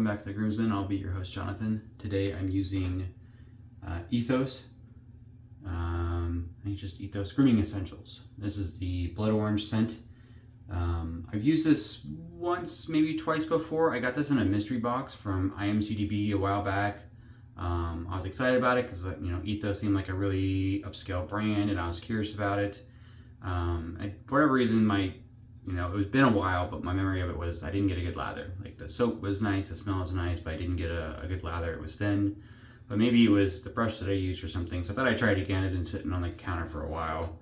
back to The Groomsman. I'll be your host, Jonathan. Today I'm using Ethos. I think just Ethos Grooming Essentials. This is the Blood Orange scent. I've used this once, maybe twice before. I got this in a mystery box from IMCDB a while back. I was excited about it because Ethos seemed like a really upscale brand, and I was curious about it. And for whatever reason, it was been a while, but my memory of it was I didn't get a good lather. Like the soap was nice, the smell was nice, but I didn't get a good lather. It was thin, but maybe it was the brush that I used or something. So I thought I'd try it again. It's been sitting on the counter for a while.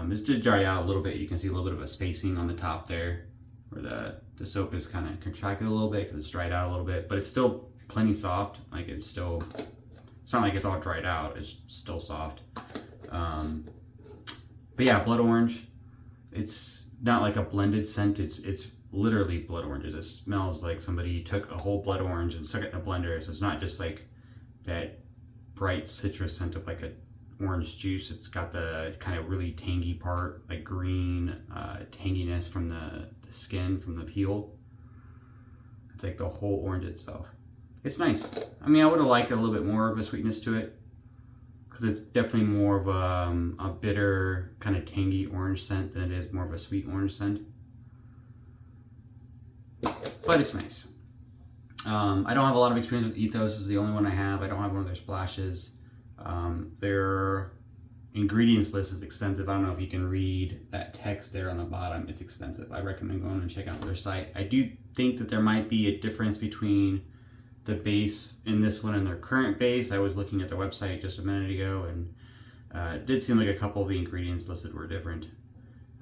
This did dry out a little bit. You can see a little bit of a spacing on the top there where the soap is kind of contracted a little bit because it's dried out a little bit, but it's still plenty soft. Like it's not like it's all dried out. It's still soft. But yeah, blood orange. It's not like a blended scent. It's literally blood oranges. It smells like somebody took a whole blood orange and stuck it in a blender. So it's not just like that bright citrus scent of like a orange juice. It's got the kind of really tangy part, like green tanginess from the skin, from the peel. It's like the whole orange itself. It's nice. I mean, I would have liked a little bit more of a sweetness to it, because it's definitely more of a bitter, kind of tangy orange scent than it is more of a sweet orange scent. But it's nice. I don't have a lot of experience with Ethos. This is the only one I have. I don't have one of their splashes. Their ingredients list is extensive. I don't know if you can read that text there on the bottom. It's extensive. I recommend going and checking out their site. I do think that there might be a difference between the base in this one and their current base. I was looking at their website just a minute ago, and it did seem like a couple of the ingredients listed were different.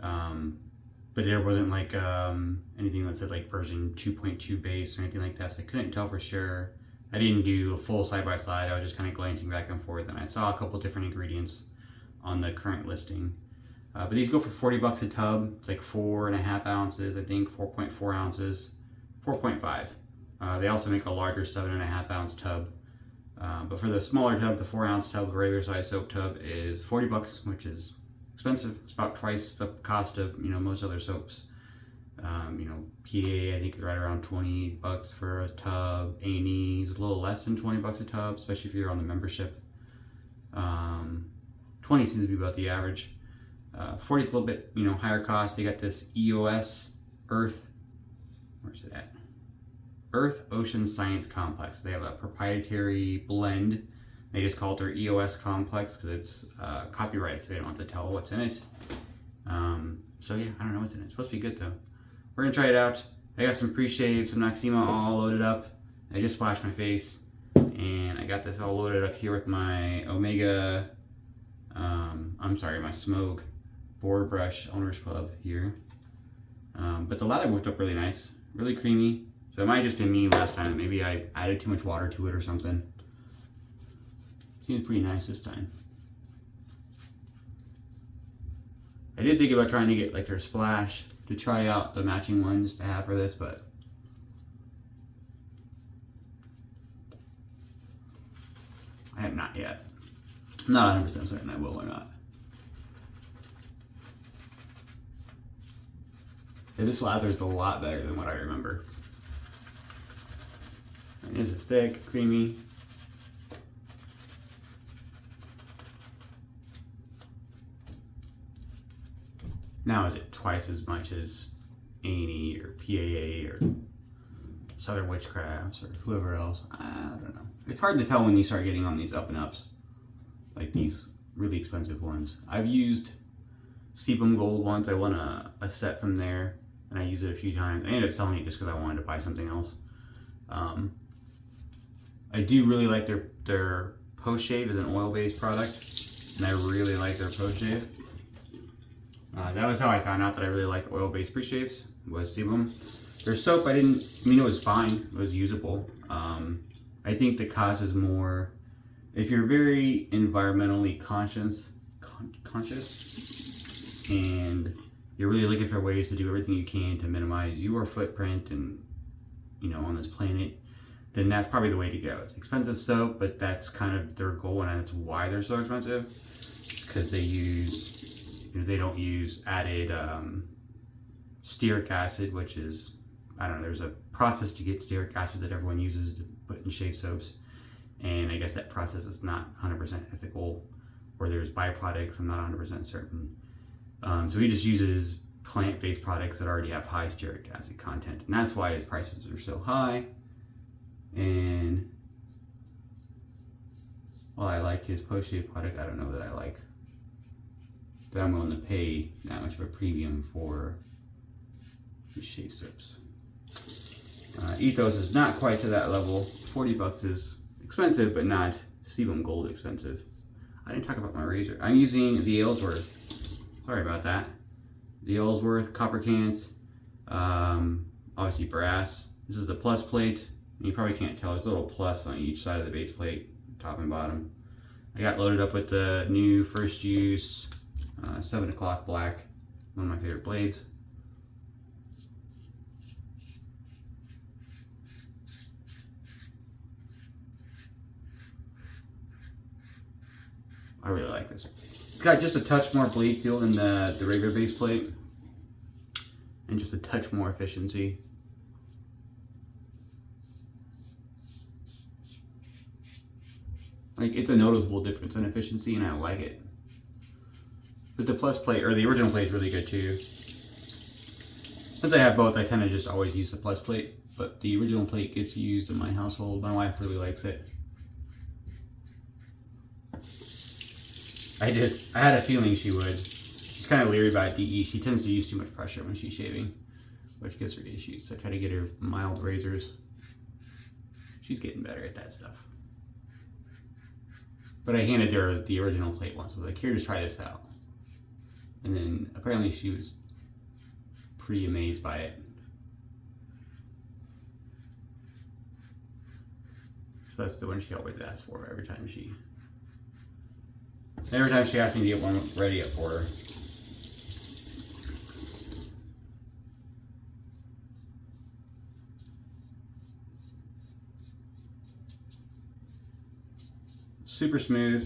But there wasn't like anything that said like version 2.2 base or anything like that, so I couldn't tell for sure. I didn't do a full side-by-side. I was just kind of glancing back and forth, and I saw a couple different ingredients on the current listing. But these go for 40 bucks a tub. It's like 4.5 ounces, I think, 4.4 ounces, 4.5. They also make a larger 7.5 ounce tub. But for the smaller tub, the 4 ounce tub, the regular size soap tub is 40 bucks, which is expensive. It's about twice the cost of, most other soaps. PA, I think is right around 20 bucks for a tub. A&E is a little less than 20 bucks a tub, especially if you're on the membership. 20 seems to be about the average. 40 is a little bit, higher cost. They got this EOS Earth, where's it at? Earth Ocean Science Complex. They have a proprietary blend. They just call it their EOS complex because it's copyrighted, so they don't have to tell what's in it. So yeah, I don't know what's in it. It's supposed to be good though. We're gonna try it out. I got some pre-shave, some Noxzema all loaded up. I just splashed my face, and I got this all loaded up here with my Omega, my Semouge Boar Brush Owners Club here. But the lather worked up really nice, really creamy. So it might have just been me last time. Maybe I added too much water to it or something. Seems pretty nice this time. I did think about trying to get like their splash to try out the matching ones to have for this, but I have not yet. I'm not 100% certain I will or not. Yeah, this lather is a lot better than what I remember. It is thick, creamy. Now is it twice as much as A&E or PAA or Southern Witchcrafts or whoever else? I don't know. It's hard to tell when you start getting on these up and ups, like these really expensive ones. I've used Sebum Gold once. I won a set from there, and I used it a few times. I ended up selling it just because I wanted to buy something else. I do really like their post shave as an oil-based product, and I really like their post shave. That was how I found out that I really liked oil-based pre-shaves, was Sebum. Their soap, it was fine. It was usable. I think the cost is more, if you're very environmentally conscious, and you're really looking for ways to do everything you can to minimize your footprint and, on this planet, then that's probably the way to go. It's expensive soap, but that's kind of their goal, and that's why they're so expensive. Because they don't use added stearic acid, which is, there's a process to get stearic acid that everyone uses to put in shave soaps. And I guess that process is not 100% ethical, or there's byproducts, I'm not 100% certain. So he just uses plant-based products that already have high stearic acid content. And that's why his prices are so high. And while I like his post-shave product, I don't know that I'm willing to pay that much of a premium for his shave soaps. Ethos is not quite to that level. 40 bucks is expensive, but not sebum gold expensive. I didn't talk about my razor. I'm using the Alysworth. Sorry about that. The Alysworth Kopperkant, obviously brass. This is the plus plate. You probably can't tell, there's a little plus on each side of the base plate, top and bottom. I got loaded up with the new First Use 7 o'clock black, one of my favorite blades. I really like this. It's got just a touch more blade feel than the regular base plate, and just a touch more efficiency. Like, it's a noticeable difference in efficiency, and I like it. But the plus plate, or the original plate, is really good too. Since I have both, I tend to just always use the plus plate, but the original plate gets used in my household. My wife really likes it. I had a feeling she would. She's kind of leery about DE. She tends to use too much pressure when she's shaving, which gives her issues. So I try to get her mild razors. She's getting better at that stuff. But I handed her the original plate once. I was like, here, just try this out. And then apparently she was pretty amazed by it. So that's the one she always asks for every time she asks me to get one ready up for her. Super smooth.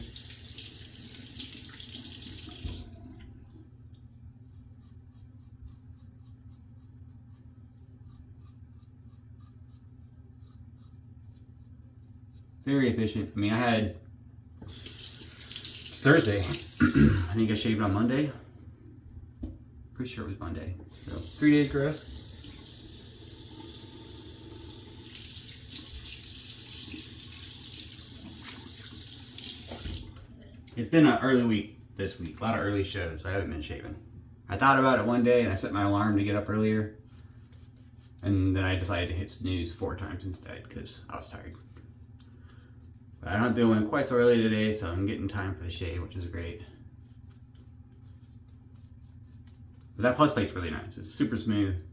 Very efficient. I mean, it's Thursday. I think I shaved on Monday. Pretty sure it was Monday. So 3 days gross. It's been an early week this week. A lot of early shows. I haven't been shaving. I thought about it one day and I set my alarm to get up earlier. And then I decided to hit snooze 4 times instead because I was tired. But I'm not doing quite so early today, so I'm getting time for the shave, which is great. But that plus plate's really nice. It's super smooth.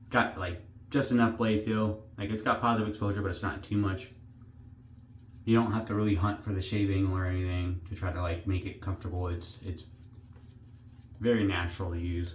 It's got like just enough blade feel. Like, it's got positive exposure, but it's not too much. You don't have to really hunt for the shaving or anything to try to like make it comfortable. It's very natural to use.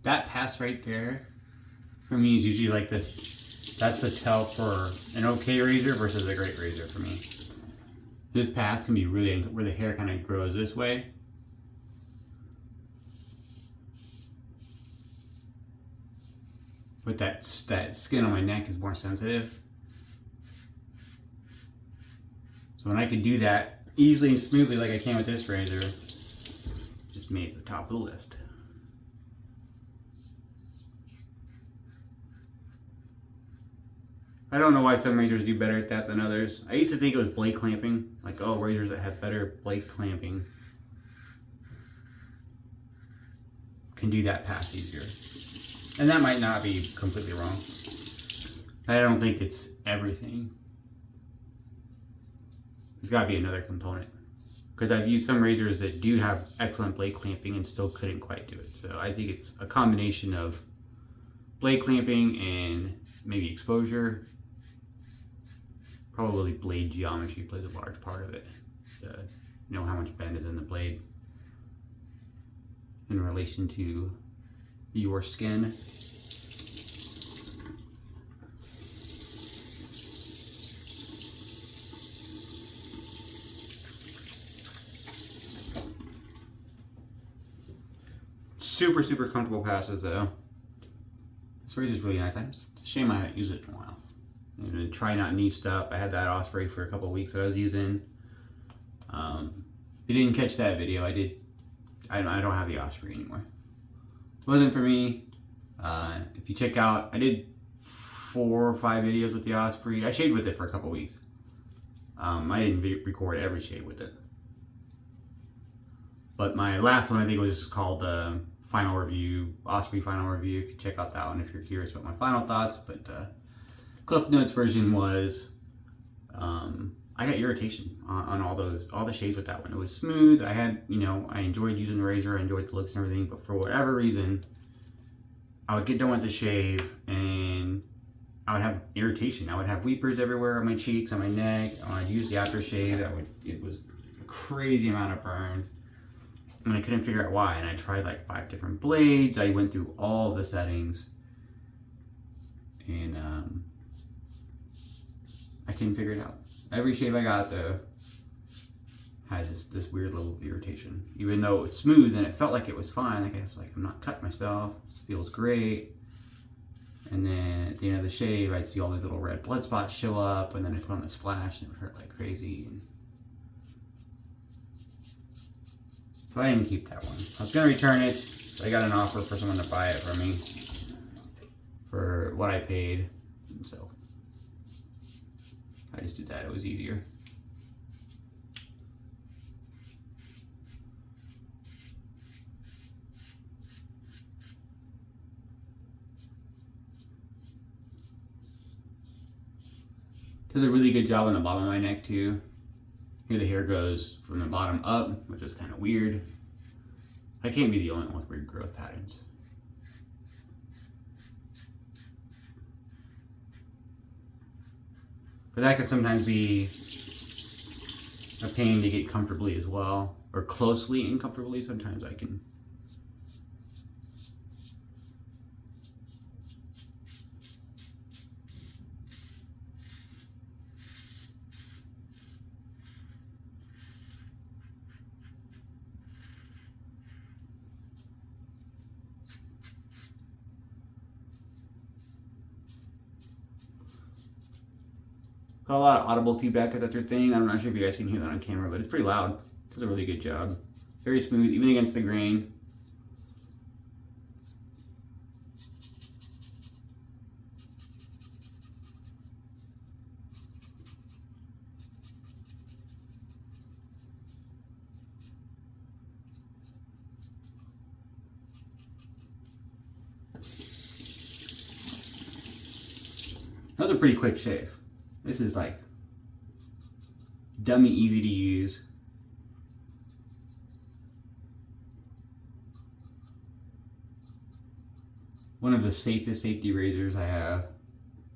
That pass right there, for me, is usually like this. That's the tell for an okay razor versus a great razor for me. This pass can be really, where the hair kind of grows this way. But that skin on my neck is more sensitive. So when I could do that easily and smoothly like I can with this razor, just made it to the top of the list. I don't know why some razors do better at that than others. I used to think it was blade clamping. Like, oh, razors that have better blade clamping can do that pass easier. And that might not be completely wrong. I don't think it's everything. There's got to be another component. Because I've used some razors that do have excellent blade clamping and still couldn't quite do it. So I think it's a combination of blade clamping and maybe exposure. Probably blade geometry plays a large part of it. To know how much bend is in the blade. in relation to your skin. Super, super comfortable passes though. This razor is really nice. It's a shame I haven't used it in a while. I'm gonna try not new stuff. I had that Osprey for a couple of weeks that I was using. If you didn't catch that video, I don't have the Osprey anymore. It wasn't for me. If you check out, I did 4 or 5 videos with the Osprey. I shaved with it for a couple of weeks. I didn't record every shave with it. But my last one I think was called Final Review, Osprey Final Review. If you check out that one if you're curious about my final thoughts. But Cliff Notes version was I got irritation on all the shades with that one. It was smooth. I enjoyed using the razor, I enjoyed the looks and everything, but for whatever reason, I would get done with the shave and I would have irritation. I would have weepers everywhere on my cheeks, on my neck. When I'd use the aftershave, it was a crazy amount of burn. And I couldn't figure out why. And I tried like 5 different blades. I went through all of the settings. And I couldn't figure it out. Every shave I got though had this weird little irritation. Even though it was smooth and it felt like it was fine. Like I was like, I'm not cutting myself. This feels great. And then at the end of the shave, I'd see all these little red blood spots show up. And then I put on this flash and it would hurt like crazy. And so I didn't keep that one. I was gonna return it. So I got an offer for someone to buy it from me for what I paid. And so I just did that. It was easier. Does a really good job on the bottom of my neck too. Here the hair goes from the bottom up, which is kind of weird. I can't be the only one with weird growth patterns. But that can sometimes be a pain to get comfortably as well, or closely and comfortably. Sometimes I can. Got a lot of audible feedback if that's your thing. I'm not sure if you guys can hear that on camera, but it's pretty loud. It does a really good job. Very smooth, even against the grain. That was a pretty quick shave. This is like dummy easy to use. One of the safest safety razors I have.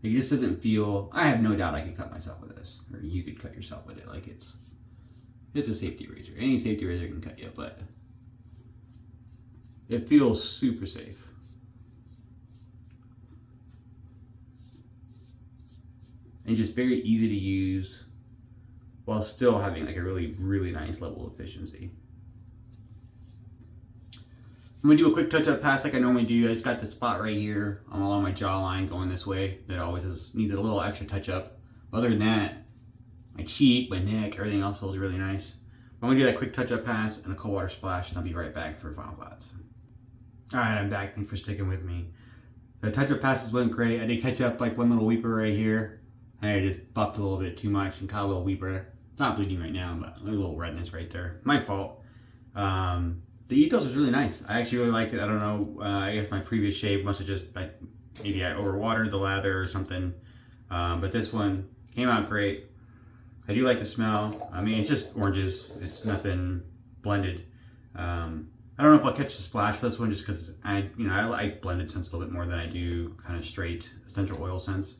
It just doesn't feel, I have no doubt I could cut myself with this, or you could cut yourself with it. Like it's a safety razor. Any safety razor can cut you, but it feels super safe. And just very easy to use while still having like a really, really nice level of efficiency. I'm gonna do a quick touch-up pass like I normally do. I just got this spot right here along my jawline going this way that always needs a little extra touch-up. Other than that, my cheek, my neck, everything else feels really nice. I'm gonna do that quick touch-up pass and a cold water splash, and I'll be right back for final thoughts. All right, I'm back. Thanks for sticking with me. The touch-up passes went great. I did catch up like one little weeper right here. I just buffed a little bit too much and caught a little weeper. It's not bleeding right now, but a little redness right there. My fault. The Ethos was really nice. I actually really liked it. I don't know. I guess my previous shave must have just, maybe I overwatered the lather or something. But this one came out great. I do like the smell. I mean, it's just oranges. It's nothing blended. I don't know if I'll catch the splash for this one just because I like blended scents a little bit more than I do kind of straight essential oil scents.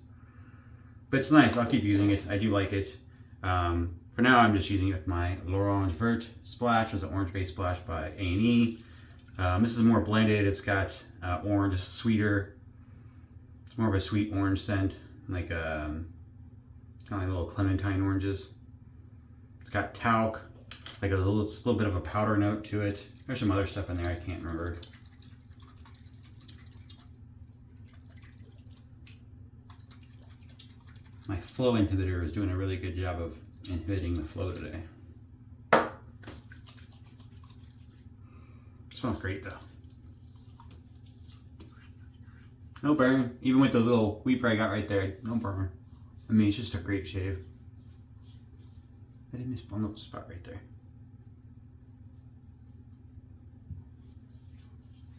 But it's nice. I'll keep using it. I do like it. For now, I'm just using it with my L'Orange Vert splash. It was an orange-based splash by A&E. This is more blended. It's got orange, sweeter. It's more of a sweet orange scent, like kind of like little clementine oranges. It's got talc, like a little bit of a powder note to it. There's some other stuff in there I can't remember. My flow inhibitor is doing a really good job of inhibiting the flow today. Smells great though. No burn, even with the little weeper I got right there, no burn. I mean, it's just a great shave. I didn't miss one little spot right there.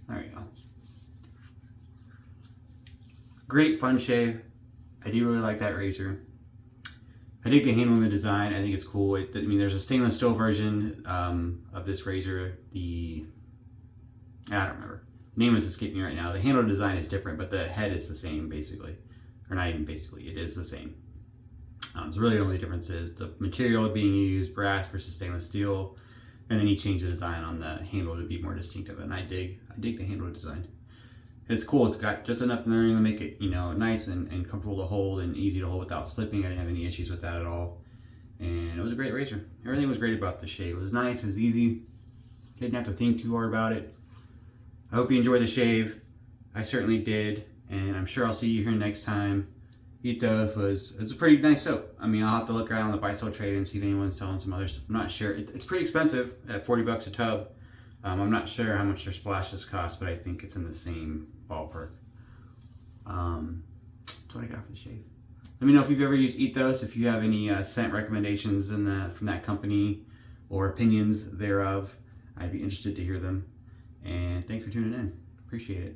There you go. Great fun shave. I do really like that razor. I dig the handle and the design. I think it's cool. I mean, there's a stainless steel version of this razor. I don't remember. The name is escaping me right now. The handle design is different, but the head is the same, basically. Or not even basically, it is the same. So really the only difference is the material being used, brass versus stainless steel, and then you change the design on the handle to be more distinctive. And I dig the handle design. It's cool. It's got just enough learning to make it, you know, nice and comfortable to hold and easy to hold without slipping. I didn't have any issues with that at all. And it was a great razor. Everything was great about the shave. It was nice. It was easy. Didn't have to think too hard about it. I hope you enjoyed the shave. I certainly did. And I'm sure I'll see you here next time. Ethos it's a pretty nice soap. I mean, I'll have to look around on the buy sell trade and see if anyone's selling some other stuff. I'm not sure. It's pretty expensive at 40 bucks a tub. I'm not sure how much their splashes cost, but I think it's in the same ballpark. That's what I got for the shave. Let me know if you've ever used Ethos, if you have any scent recommendations from that company or opinions thereof. I'd be interested to hear them. And thanks for tuning in. Appreciate it.